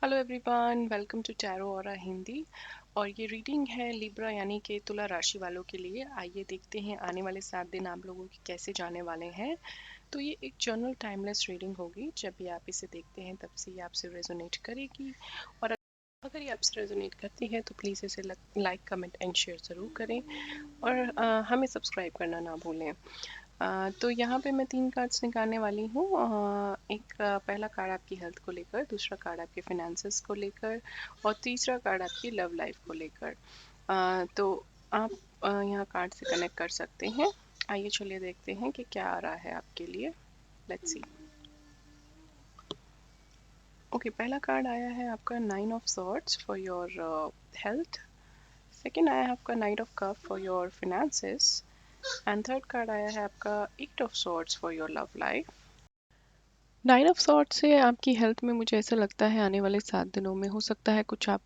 Hello everyone, welcome to tarot aura Hindi. और ये reading है लिब्रा यानी कि तुला राशि वालों के लिए। आइए देखते हैं आने वाले 7 दिन आप लोगों के कैसे जाने वाले हैं। तो ये एक जनरल टाइमलेस रीडिंग होगी। जब भी आप इसे देखते हैं तब से ये आपसे रेजोनेट करेगी। और अगर ये आपसे रेजोनेट करती है तो प्लीज़ इसे लाइक कमेंट एंड शेयर ज़रूर करें। और हमें सब्सक्राइब करना ना भूलें। तो यहाँ पे मैं 3 कार्ड्स निकालने वाली हूँ। एक पहला कार्ड आपकी हेल्थ को लेकर, दूसरा कार्ड आपके फिनेंसेस को लेकर और तीसरा कार्ड आपकी लव लाइफ को लेकर। तो आप यहाँ कार्ड से कनेक्ट कर सकते हैं। आइए चलिए देखते हैं कि क्या आ रहा है आपके लिए। Let's see. ओके, पहला कार्ड आया है आपका 9 of swords for your health. Second आया है आपका night of cup for your finances. And third card आया है आपका 8 of swords for your love life. 9 of sort से आपकी हेल्थ में मुझे ऐसा लगता है आने वाले 7 दिनों में हो सकता है कुछ आप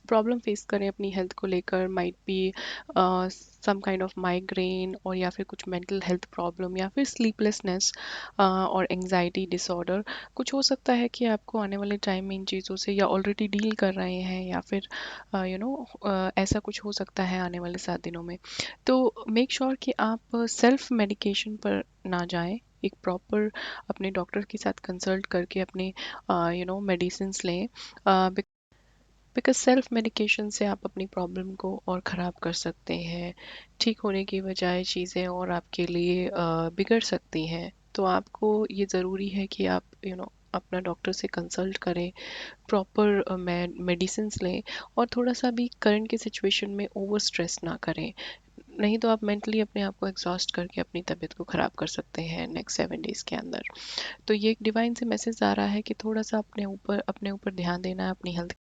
प्रॉब्लम फेस करें अपनी हेल्थ को लेकर। Might be some kind of migraine और या फिर कुछ मेंटल हेल्थ प्रॉब्लम या फिर स्लीपलेसनेस और एंजाइटी डिसऑर्डर। कुछ हो सकता है कि आपको आने वाले टाइम में इन चीज़ों से या ऑलरेडी डील कर रहे हैं या फिर ऐसा कुछ हो सकता है आने वाले 7 दिनों में। तो मेक श्योर कि आप सेल्फ मेडिकेशन पर ना जाएं। एक प्रॉपर अपने डॉक्टर के साथ कंसल्ट करके अपने मेडिसिन्स लें। बिकॉज सेल्फ मेडिकेशन से आप अपनी प्रॉब्लम को और ख़राब कर सकते हैं। ठीक होने की बजाय चीज़ें और आपके लिए बिगड़ सकती हैं। तो आपको ये ज़रूरी है कि आप अपना डॉक्टर से कंसल्ट करें, प्रॉपर मेडिसिन्स लें और थोड़ा सा भी करंट की सिचुएशन में ओवर स्ट्रेस ना करें। नहीं तो आप मेंटली अपने आप को एग्जॉस्ट करके अपनी तबीयत को ख़राब कर सकते हैं नेक्स्ट 7 डेज़ के अंदर। तो ये एक डिवाइन से मैसेज आ रहा है कि थोड़ा सा अपने ऊपर ध्यान देना है, अपनी हेल्थ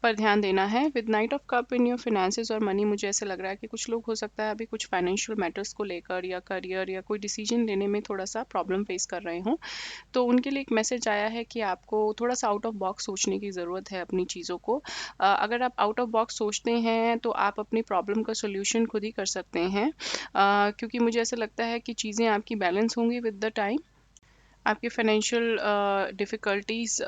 पर ध्यान देना है। With night of cup in your finances और मनी, मुझे ऐसा लग रहा है कि कुछ लोग हो सकता है अभी कुछ फाइनेंशियल मैटर्स को लेकर या करियर या कोई डिसीजन लेने में थोड़ा सा प्रॉब्लम फेस कर रहे हों। तो उनके लिए एक मैसेज आया है कि आपको थोड़ा सा आउट ऑफ बॉक्स सोचने की ज़रूरत है अपनी चीज़ों को। अगर आप आउट ऑफ बॉक्स सोचते हैं तो आप अपनी प्रॉब्लम का सोल्यूशन खुद ही कर सकते हैं। क्योंकि मुझे ऐसा लगता है कि चीज़ें आपकी बैलेंस होंगी विद द टाइम। आपके फाइनेंशियल डिफ़िकल्टीज़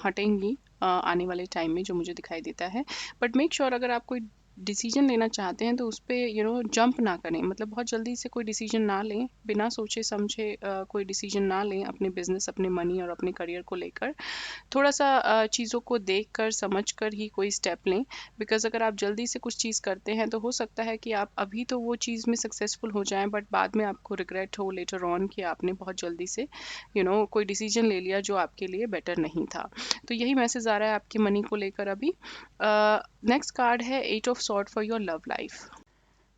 हटेंगी आने वाले टाइम में, जो मुझे दिखाई देता है। बट मेक श्योर अगर आप कोई डिसीजन लेना चाहते हैं तो उस पे जंप ना करें। मतलब बहुत जल्दी से कोई डिसीजन ना लें, बिना सोचे समझे कोई डिसीजन ना लें अपने बिजनेस, अपने मनी और अपने करियर को लेकर। थोड़ा सा चीज़ों को देख कर समझ कर ही कोई स्टेप लें। बिकॉज अगर आप जल्दी से कुछ चीज़ करते हैं तो हो सकता है कि आप अभी तो वो चीज़ में सक्सेसफुल हो जाएं, बट बाद में आपको रिग्रेट हो लेटर ऑन कि आपने बहुत जल्दी से कोई डिसीजन ले लिया जो आपके लिए बेटर नहीं था। तो यही मैसेज आ रहा है आपकी मनी को लेकर अभी। नेक्स्ट कार्ड है 8 of sword for your love life.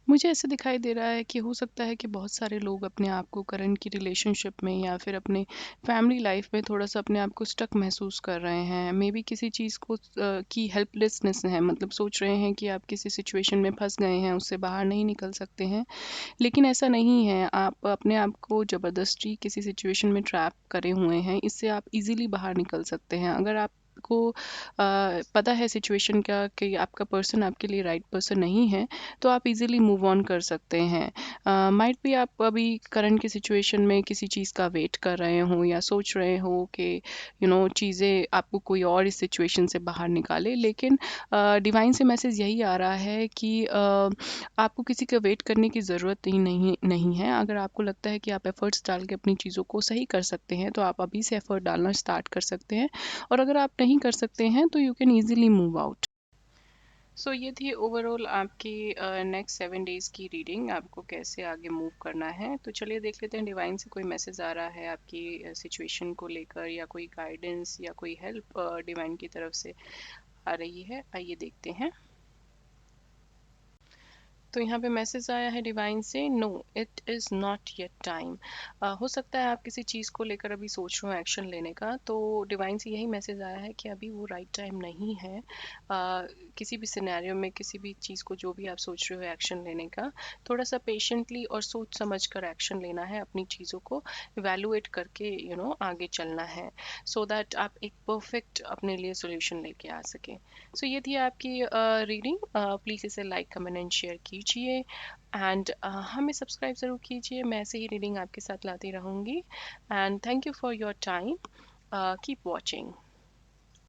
मुझे ऐसे दिखाई दे रहा है कि हो सकता है कि बहुत सारे लोग अपने आप को करंट की रिलेशनशिप में या फिर अपने फैमिली लाइफ में थोड़ा सा अपने आप को स्टक महसूस कर रहे हैं। मे बी किसी चीज़ को की हेल्पलेसनेस है, मतलब सोच रहे हैं कि आप किसी सिचुएशन में फंस गए हैं, उससे बाहर नहीं निकल सकते हैं। लेकिन ऐसा नहीं है, आप अपने आप को ज़बरदस्ती किसी सिचुएशन में ट्रैप करे हुए हैं। इससे आप इजीली बाहर निकल सकते हैं अगर आपको पता है सिचुएशन का कि आपका पर्सन आपके लिए राइट पर्सन नहीं है। तो आप इजीली मूव ऑन कर सकते हैं। माइट भी आप अभी करंट की सिचुएशन में किसी चीज़ का वेट कर रहे हो या सोच रहे हो कि चीज़ें आपको कोई और इस सिचुएशन से बाहर निकाले। लेकिन डिवाइन से मैसेज यही आ रहा है कि आपको किसी का वेट करने की ज़रूरत ही नहीं है। अगर आपको लगता है कि आप एफर्ट्स डाल के अपनी चीज़ों को सही कर सकते हैं तो आप अभी से एफर्ट डालना स्टार्ट कर सकते हैं। और अगर आप नहीं कर सकते हैं तो you can easily move out. So ये थी ओवरऑल आपकी नेक्स्ट 7 डेज़ की रीडिंग, आपको कैसे आगे मूव करना है। तो चलिए देख लेते हैं डिवाइन से कोई मैसेज आ रहा है आपकी सिचुएशन को लेकर या कोई गाइडेंस या कोई हेल्प डिवाइन की तरफ से आ रही है। आइए देखते हैं। तो यहाँ पे मैसेज आया है डिवाइन से, no it is not yet time. हो सकता है आप किसी चीज़ को लेकर अभी सोच रहे हो एक्शन लेने का, तो डिवाइन से यही मैसेज आया है कि अभी वो राइट टाइम नहीं है। किसी भी सिनेरियो में किसी भी चीज़ को जो भी आप सोच रहे हो एक्शन लेने का, थोड़ा सा पेशेंटली और सोच समझ कर एक्शन लेना है। अपनी चीज़ों को इवेलुएट करके आगे चलना है, सो दैट आप एक परफेक्ट अपने लिए सोल्यूशन लेके आ सकें। सो ये थी आपकी रीडिंग। प्लीज़ इसे लाइक कमेंट एंड शेयर कीजिए। एंड हमें सब्सक्राइब ज़रूर कीजिए। मैं ऐसे ही रीडिंग आपके साथ लाती रहूँगी। And thank you for your time. Keep watching.